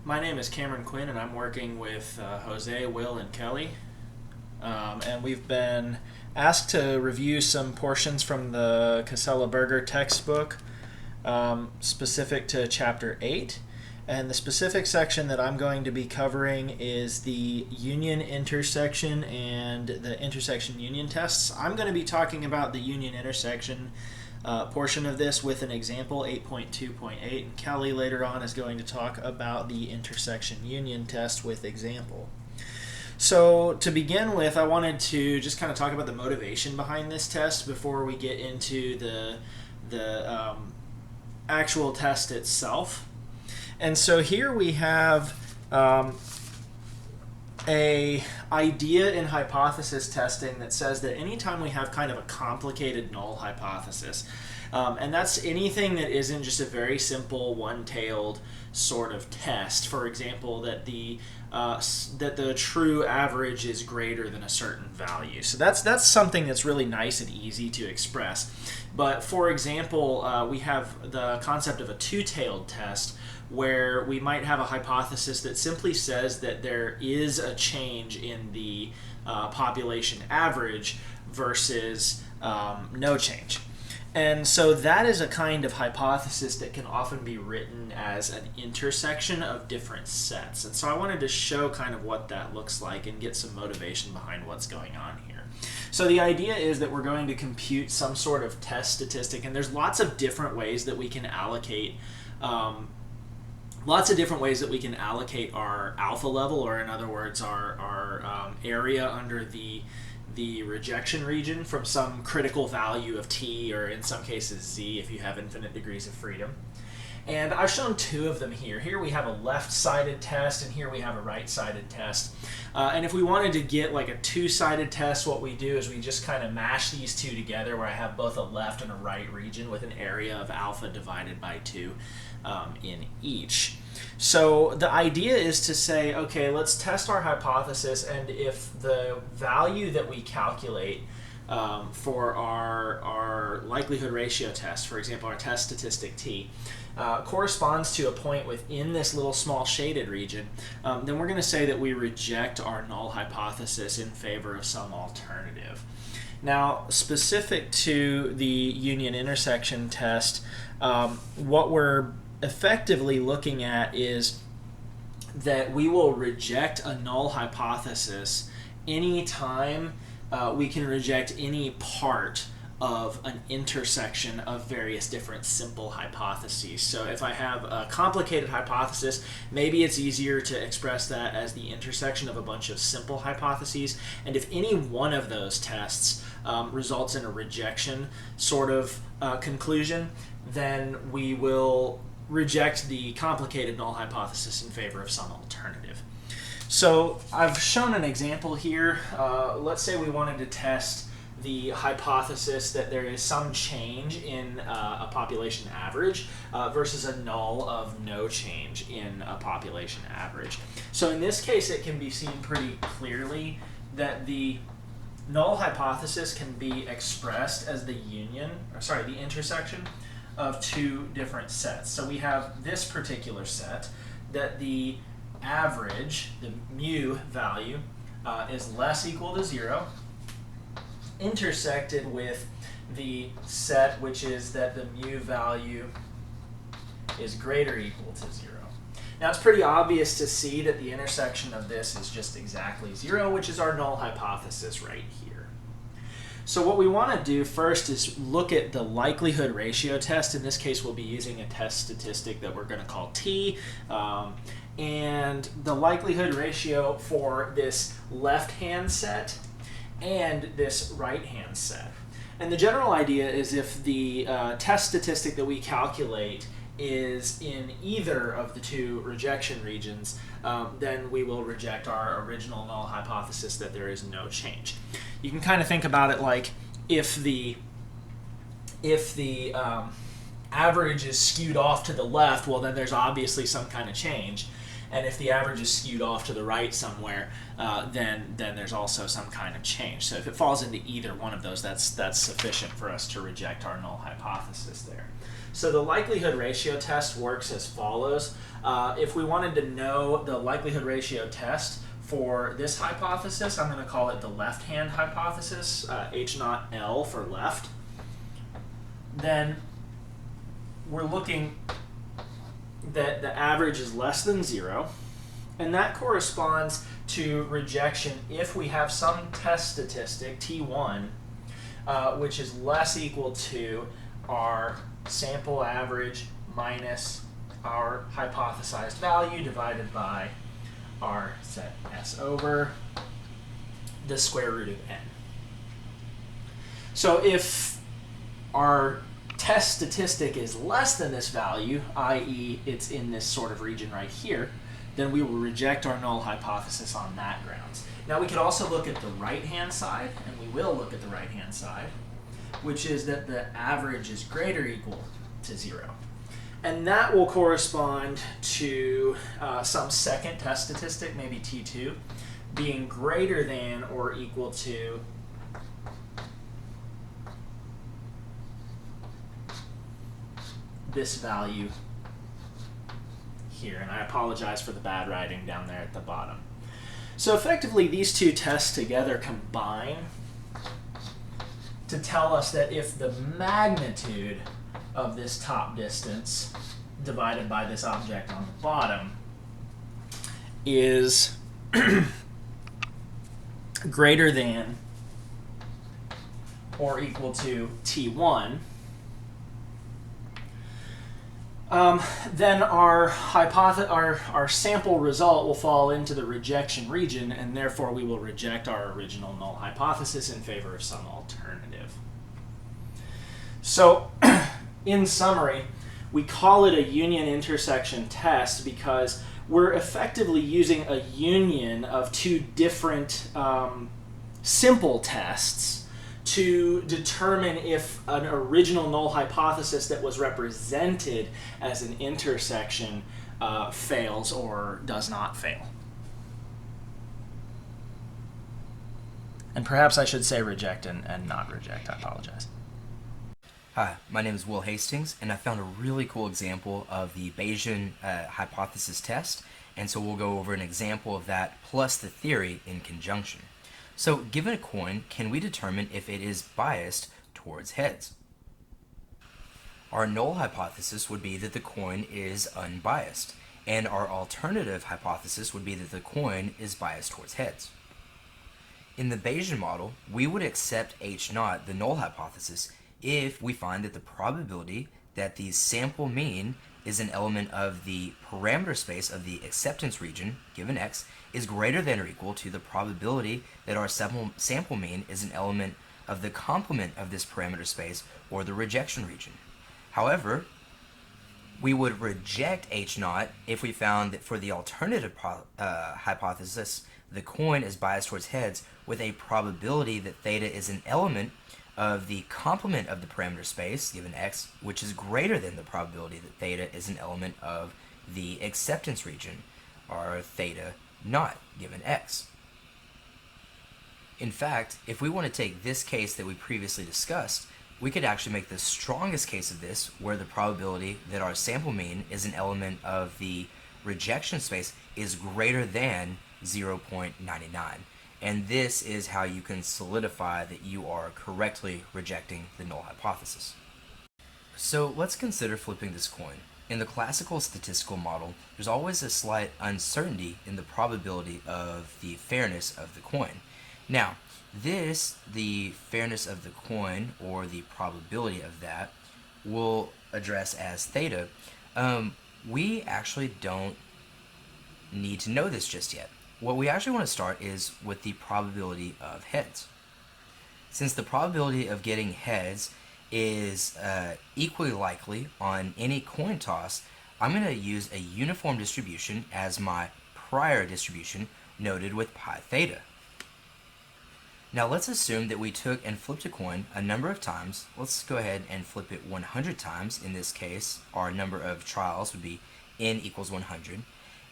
My name is Cameron Quinn, and I'm working with Jose, Will, and Kelly. And we've been asked to review some portions from the Casella-Berger textbook specific to Chapter 8. And the specific section that I'm going to be covering is the union intersection and the intersection union tests. I'm going to be talking about the union intersection portion of this with an example 8.2.8, and Kelly later on is going to talk about the intersection union test with example. So to begin with, I wanted to just kind of talk about the motivation behind this test before we get into the actual test itself. And so here we have a idea in hypothesis testing that says that anytime we have kind of a complicated null hypothesis, and that's anything that isn't just a very simple one-tailed sort of test, for example, that the true average is greater than a certain value. So that's something that's really nice and easy to express. But for example, we have the concept of a two-tailed test, where we might have a hypothesis that simply says that there is a change in the population average versus no change. And so that is a kind of hypothesis that can often be written as an intersection of different sets. And so I wanted to show kind of what that looks like and get some motivation behind what's going on here. So the idea is that we're going to compute some sort of test statistic, and there's lots of different ways that we can allocate our alpha level, or in other words, our area under the rejection region from some critical value of t, or in some cases z if you have infinite degrees of freedom. And I've shown two of them here. Here we have a left-sided test, and here we have a right-sided test. And if we wanted to get like a two-sided test, what we do is we just kind of mash these two together, where I have both a left and a right region with an area of alpha divided by 2 in each. So the idea is to say, okay, let's test our hypothesis, and if the value that we calculate for our likelihood ratio test, for example, our test statistic t, corresponds to a point within this little small shaded region, then we're going to say that we reject our null hypothesis in favor of some alternative. Now, specific to the union intersection test, what we're effectively looking at is that we will reject a null hypothesis anytime we can reject any part of an intersection of various different simple hypotheses. So if I have a complicated hypothesis, maybe it's easier to express that as the intersection of a bunch of simple hypotheses. And if any one of those tests results in a rejection sort of conclusion, then we will reject the complicated null hypothesis in favor of some alternative. So I've shown an example here. Let's say we wanted to test the hypothesis that there is some change in a population average versus a null of no change in a population average. So in this case, it can be seen pretty clearly that the null hypothesis can be expressed as the intersection of two different sets. So we have this particular set that the average, the mu value, is less equal to 0, intersected with the set which is that the mu value is greater or equal to 0. Now it's pretty obvious to see that the intersection of this is just exactly 0, which is our null hypothesis right here. So what we want to do first is look at the likelihood ratio test. In this case, we'll be using a test statistic that we're going to call t. And the likelihood ratio for this left-hand set and this right-hand set. And the general idea is if the test statistic that we calculate is in either of the two rejection regions, then we will reject our original null hypothesis that there is no change. You can kind of think about it like if the average is skewed off to the left, well, then there's obviously some kind of change. And if the average is skewed off to the right somewhere, then there's also some kind of change. So if it falls into either one of those, that's sufficient for us to reject our null hypothesis there. So the likelihood ratio test works as follows. If we wanted to know the likelihood ratio test for this hypothesis, I'm going to call it the left-hand hypothesis, H naught L for left. Then we're looking that the average is less than 0, and that corresponds to rejection if we have some test statistic, T1, which is less equal to our sample average minus our hypothesized value divided by our set S over the square root of n. So if our test statistic is less than this value, i.e. it's in this sort of region right here, then we will reject our null hypothesis on that grounds. Now we could also look at the right-hand side, and we will look at the right-hand side, which is that the average is greater or equal to 0. And that will correspond to some second test statistic, maybe T2, being greater than or equal to this value here. And I apologize for the bad writing down there at the bottom. So effectively, these two tests together combine to tell us that if the magnitude of this top distance divided by this object on the bottom is greater than or equal to T1, then our sample result will fall into the rejection region, and therefore we will reject our original null hypothesis in favor of some alternative. So, in summary, we call it a union intersection test because we're effectively using a union of two different simple tests to determine if an original null hypothesis that was represented as an intersection fails or does not fail. And perhaps I should say reject and not reject. I apologize. Hi, my name is Will Hastings, and I found a really cool example of the Bayesian hypothesis test, and so we'll go over an example of that plus the theory in conjunction. So, given a coin, can we determine if it is biased towards heads? Our null hypothesis would be that the coin is unbiased, and our alternative hypothesis would be that the coin is biased towards heads. In the Bayesian model, we would accept H naught, the null hypothesis, if we find that the probability that the sample mean is an element of the parameter space of the acceptance region, given x, is greater than or equal to the probability that our sample mean is an element of the complement of this parameter space, or the rejection region. However, we would reject H naught if we found that for the alternative hypothesis, the coin is biased towards heads with a probability that theta is an element of the complement of the parameter space, given x, which is greater than the probability that theta is an element of the acceptance region, or theta naught, given x. In fact, if we want to take this case that we previously discussed, we could actually make the strongest case of this, where the probability that our sample mean is an element of the rejection space is greater than 0.99. And this is how you can solidify that you are correctly rejecting the null hypothesis. So let's consider flipping this coin. In the classical statistical model, there's always a slight uncertainty in the probability of the fairness of the coin. Now, the fairness of the coin, or the probability of that, we'll address as theta. We actually don't need to know this just yet. What we actually want to start is with the probability of heads. Since the probability of getting heads is equally likely on any coin toss, I'm going to use a uniform distribution as my prior distribution, noted with pi theta. Now let's assume that we took and flipped a coin a number of times. Let's go ahead and flip it 100 times. In this case, our number of trials would be n equals 100.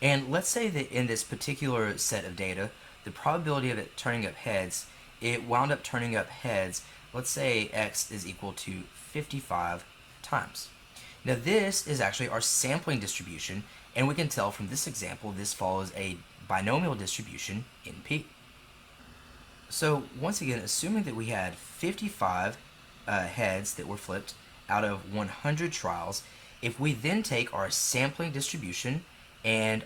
And let's say that in this particular set of data, the probability of it turning up heads, it wound up turning up heads, let's say x is equal to 55 times. Now this is actually our sampling distribution, and we can tell from this example this follows a binomial distribution NP. So once again, assuming that we had 55 heads that were flipped out of 100 trials, if we then take our sampling distribution and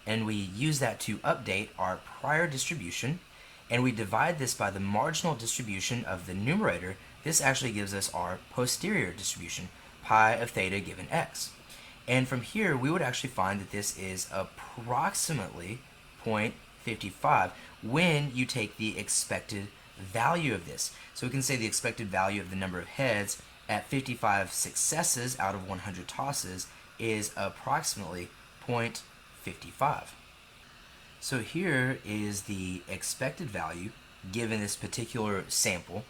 we use that to update our prior distribution, and we divide this by the marginal distribution of the numerator, this actually gives us our posterior distribution, pi of theta given x. And from here, we would actually find that this is approximately 0.55 when you take the expected value of this. So we can say the expected value of the number of heads at 55 successes out of 100 tosses is approximately 0.55. So here is the expected value given this particular sample,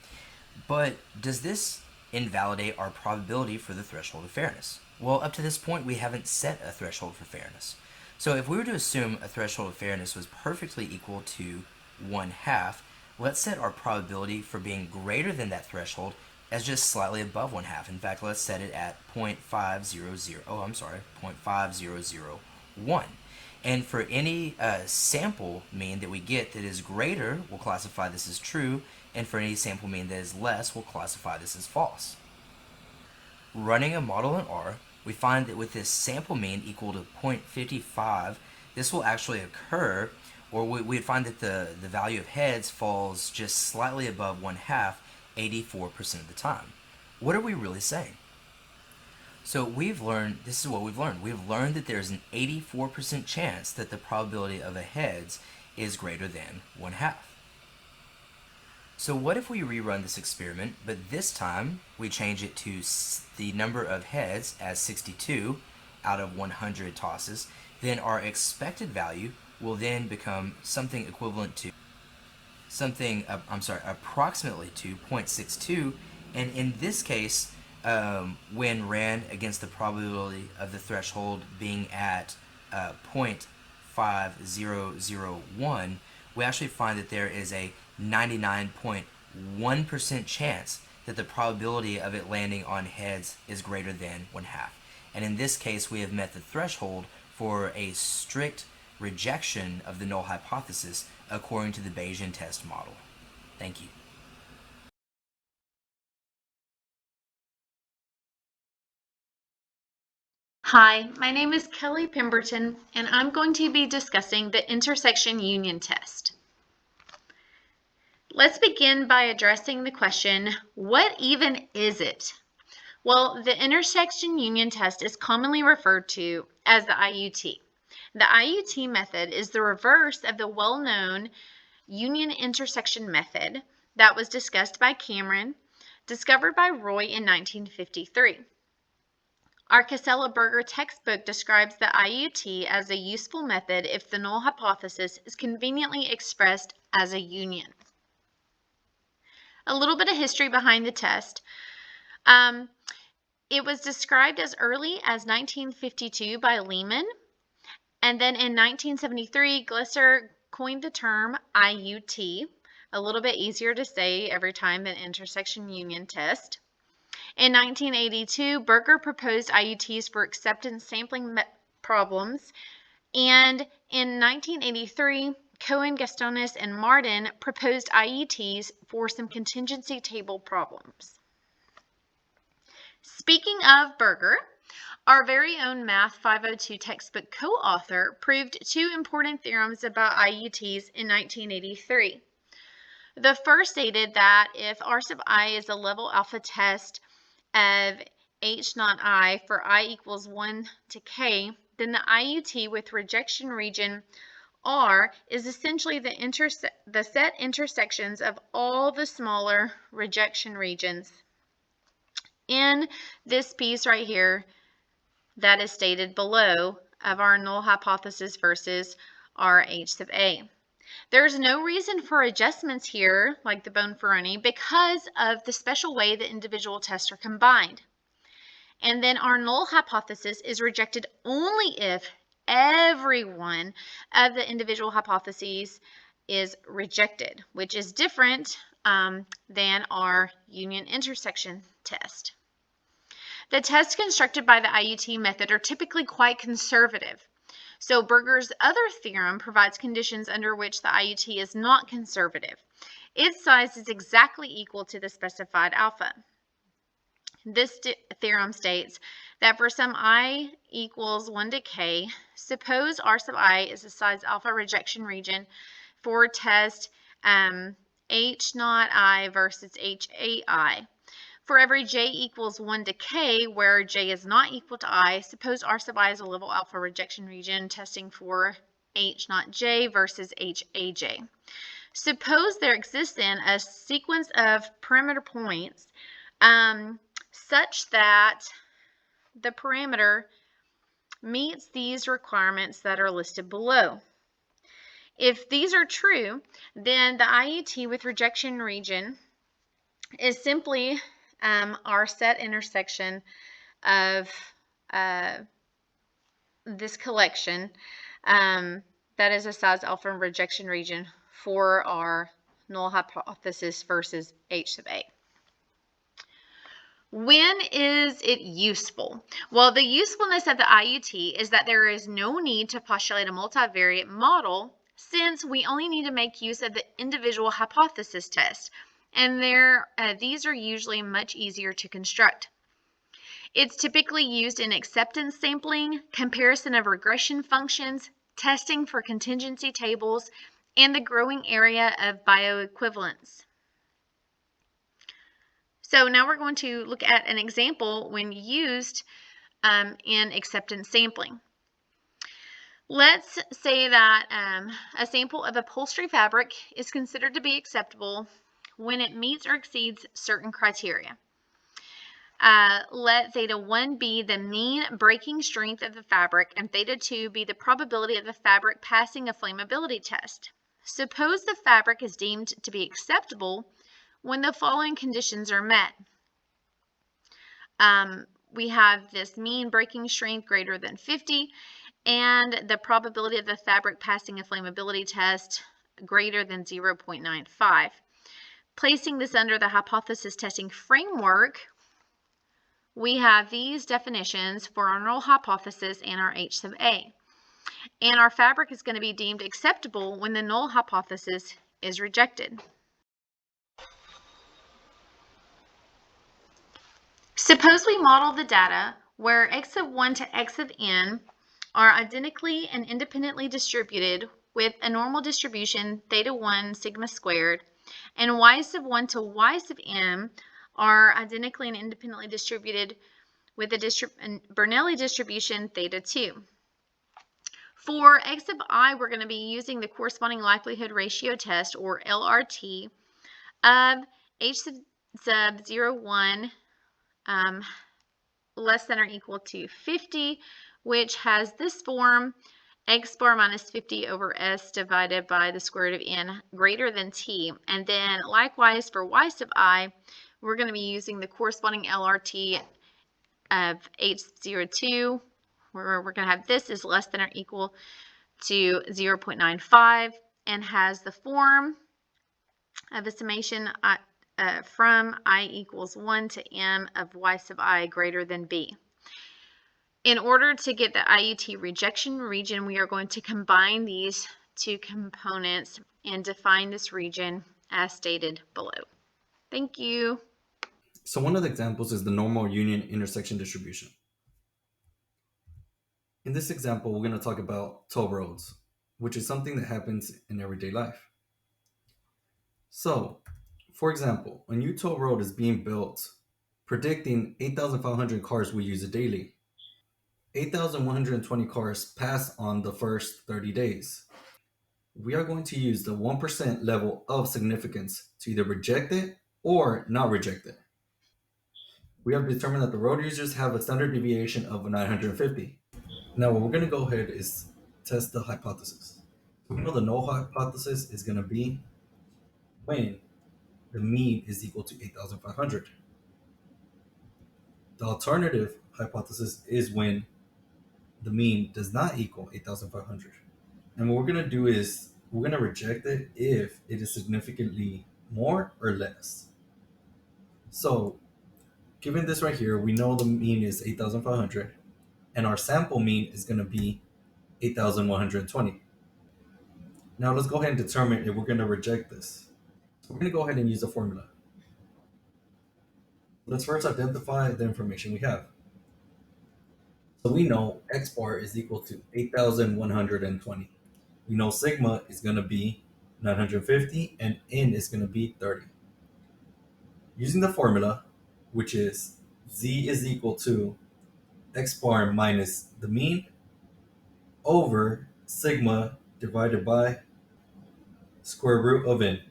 but does this invalidate our probability for the threshold of fairness? Well, up to this point, we haven't set a threshold for fairness. So if we were to assume a threshold of fairness was perfectly equal to 1/2, let's set our probability for being greater than that threshold as just slightly above 1/2. In fact, let's set it at 0.5001. And for any sample mean that we get that is greater, we'll classify this as true, and for any sample mean that is less, we'll classify this as false. Running a model in R, we find that with this sample mean equal to 0.55, this will actually occur, or we'd find that the value of heads falls just slightly above 1/2, 84% of the time. What are we really saying? So this is what we've learned. We've learned that there's an 84% chance that the probability of a heads is greater than 1/2. So what if we rerun this experiment, but this time we change it to the number of heads as 62 out of 100 tosses, then our expected value will then become something equivalent to approximately to 0.62, and in this case, when ran against the probability of the threshold being at 0.5001, we actually find that there is a 99.1% chance that the probability of it landing on heads is greater than 1/2. And in this case, we have met the threshold for a strict rejection of the null hypothesis according to the Bayesian test model. Thank you. Hi, my name is Kelly Pemberton, and I'm going to be discussing the intersection union test. Let's begin by addressing the question, what even is it? Well, the intersection union test is commonly referred to as the IUT. The IUT method is the reverse of the well-known union intersection method that was discussed by Cameron, discovered by Roy in 1953. Our Casella-Berger textbook describes the IUT as a useful method if the null hypothesis is conveniently expressed as a union. A little bit of history behind the test. It was described as early as 1952 by Lehman, and then in 1973, Glisser coined the term IUT, a little bit easier to say every time than intersection union test. In 1982, Berger proposed IUTs for acceptance sampling problems, and in 1983, Cohen, Gastonis, and Martin proposed IUTs for some contingency table problems. Speaking of Berger, our very own Math 502 textbook co-author proved two important theorems about IUTs in 1983. The first stated that if R sub I is a level alpha test of H naught I for I equals 1 to K, then the IUT with rejection region R is essentially the set intersections of all the smaller rejection regions in this piece right here that is stated below of our null hypothesis versus our H sub A. There's no reason for adjustments here, like the Bonferroni, because of the special way the individual tests are combined. And then our null hypothesis is rejected only if every one of the individual hypotheses is rejected, which is different than our union intersection test. The tests constructed by the IUT method are typically quite conservative. So Berger's other theorem provides conditions under which the IUT is not conservative. Its size is exactly equal to the specified alpha. This theorem states that for some I equals 1 to k, suppose R sub I is the size alpha rejection region for test H naught I versus HAI. For every j equals 1 to k, where j is not equal to I, suppose R sub I is a level alpha rejection region testing for H naught j versus HAJ. Suppose there exists then a sequence of parameter points such that the parameter meets these requirements that are listed below. If these are true, then the IUT with rejection region is simply our set intersection of this collection that is a size alpha rejection region for our null hypothesis versus H sub A. When is it useful? Well, the usefulness of the IUT is that there is no need to postulate a multivariate model, since we only need to make use of the individual hypothesis test, and these are usually much easier to construct. It's typically used in acceptance sampling, comparison of regression functions, testing for contingency tables, and the growing area of bioequivalence. So now we're going to look at an example when used in acceptance sampling. Let's say that a sample of upholstery fabric is considered to be acceptable when it meets or exceeds certain criteria. Let theta 1 be the mean breaking strength of the fabric and theta 2 be the probability of the fabric passing a flammability test. Suppose the fabric is deemed to be acceptable when the following conditions are met. We have this mean breaking strength greater than 50 and the probability of the fabric passing a flammability test greater than 0.95. Placing this under the hypothesis testing framework, we have these definitions for our null hypothesis and our H sub A. And our fabric is going to be deemed acceptable when the null hypothesis is rejected. Suppose we model the data where x of 1 to x of n are identically and independently distributed with a normal distribution theta 1 sigma squared, and y sub 1 to y sub m are identically and independently distributed with a Bernoulli distribution theta 2. For x sub I, we're going to be using the corresponding likelihood ratio test, or LRT, of h sub 0, 1 less than or equal to 50, which has this form: x bar minus 50 over s divided by the square root of n greater than t. And then likewise for y sub I, we're going to be using the corresponding LRT of h02, where we're going to have this is less than or equal to 0.95 and has the form of a summation from I equals 1 to m of y sub I greater than b. In order to get the IUT rejection region, we are going to combine these two components and define this region as stated below. Thank you. So one of the examples is the normal union intersection distribution. In this example, we're going to talk about toll roads, which is something that happens in everyday life. So, for example, a new toll road is being built, predicting 8,500 cars will use it daily. 8,120 cars pass on the first 30 days. We are going to use the 1% level of significance to either reject it or not reject it. We have determined that the road users have a standard deviation of 950. Now, what we're going to go ahead is test the hypothesis. We know the null hypothesis is going to be when the mean is equal to 8,500. The alternative hypothesis is when the mean does not equal 8,500. And what we're going to do is we're going to reject it if it is significantly more or less. So given this right here, we know the mean is 8,500, and our sample mean is going to be 8,120. Now let's go ahead and determine if we're going to reject this. So we're going to go ahead and use the formula. Let's first identify the information we have. So we know x bar is equal to 8,120. We know sigma is going to be 950 and n is going to be 30. Using the formula, which is z is equal to x bar minus the mean over sigma divided by square root of n.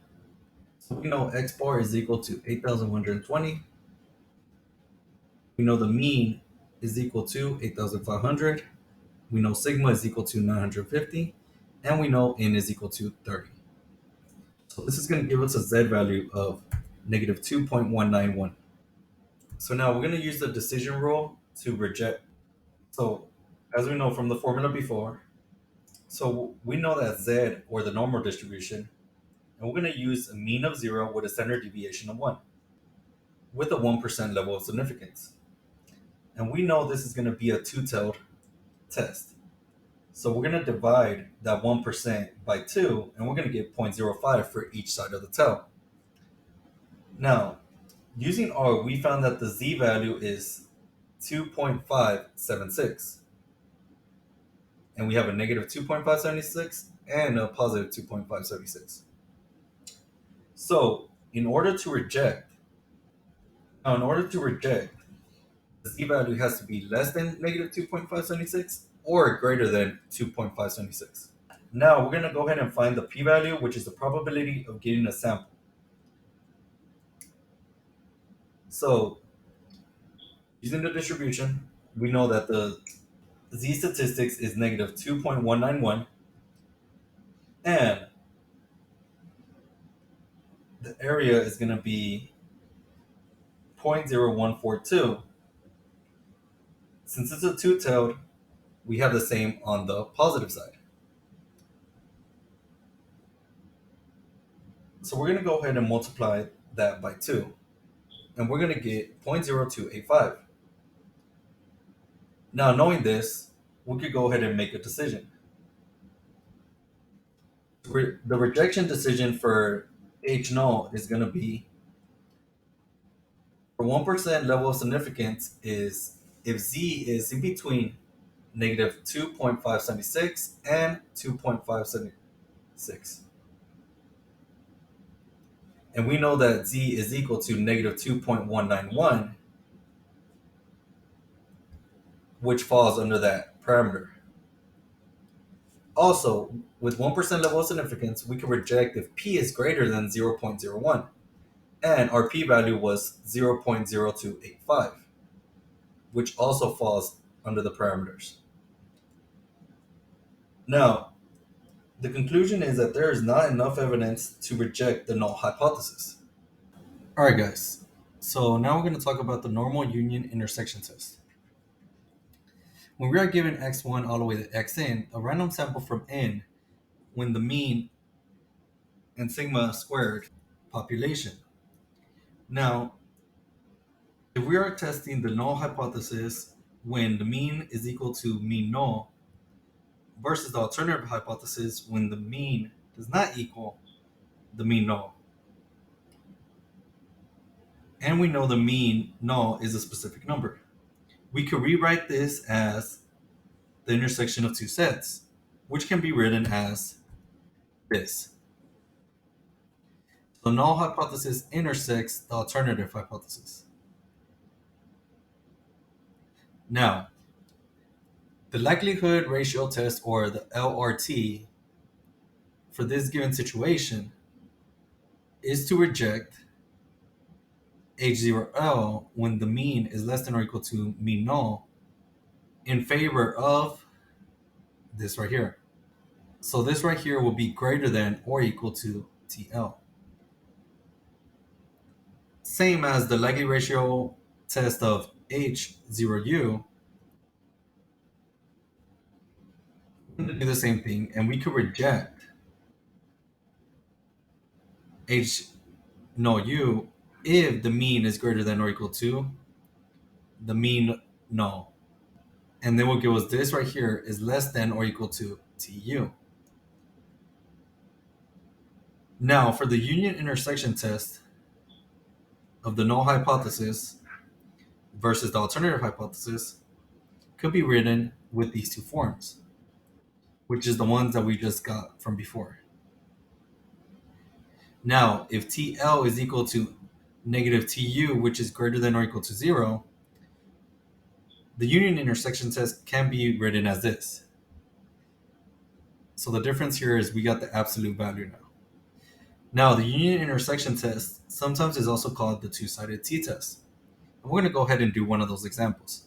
So we know x bar is equal to 8,120. We know the mean is equal to 8,500. We know sigma is equal to 950. And we know n is equal to 30. So this is going to give us a z value of negative 2.191. So now we're going to use the decision rule to reject. So as we know from the formula before, so we know that z, or the normal distribution, and we're going to use a mean of 0 with a standard deviation of 1 with a 1% level of significance. And we know this is going to be a two-tailed test. So we're going to divide that 1% by 2, and we're going to get 0.05 for each side of the tail. Now, using R, we found that the z value is 2.576. And we have a negative 2.576 and a positive 2.576. So, in order to reject, the z value has to be less than negative 2.576 or greater than 2.576. Now, we're going to go ahead and find the p-value, which is the probability of getting a sample. So, using the distribution, we know that the z statistics is negative 2.191, and the area is going to be 0.0142. Since it's a two-tailed, we have the same on the positive side. So we're going to go ahead and multiply that by 2, and we're going to get 0.0285. Now, knowing this, we could go ahead and make a decision. The rejection decision for H null is going to be, for 1% level of significance, is if z is in between negative 2.576 and 2.576. And we know that z is equal to negative 2.191, which falls under that parameter. Also, with 1% level of significance, we can reject if p is greater than 0.01, and our p-value was 0.0285, which also falls under the parameters. Now, the conclusion is that there is not enough evidence to reject the null hypothesis. All right, guys. So now we're going to talk about the normal union intersection test. When we are given x1 all the way to xn, a random sample from n, when the mean and sigma squared population. Now, if we are testing the null hypothesis when the mean is equal to mean null versus the alternative hypothesis when the mean does not equal the mean null, and we know the mean null is a specific number, we could rewrite this as the intersection of two sets, which can be written as this. The null hypothesis intersects the alternative hypothesis. Now, the likelihood ratio test, or the LRT, for this given situation is to reject H0L when the mean is less than or equal to mean null in favor of this right here. So this right here will be greater than or equal to TL. Same as the likelihood ratio test of H0U. We're going to do the same thing, and we could reject H0U if the mean is greater than or equal to the mean null. And then what give us this right here is less than or equal to TU. Now, for the union intersection test of the null hypothesis versus the alternative hypothesis could be written with these two forms, which is the ones that we just got from before. Now, if TL is equal to negative TU, which is greater than or equal to 0, the union intersection test can be written as this. So the difference here is we got the absolute value now. Now, the union intersection test sometimes is also called the two-sided t-test. And we're going to go ahead and do one of those examples.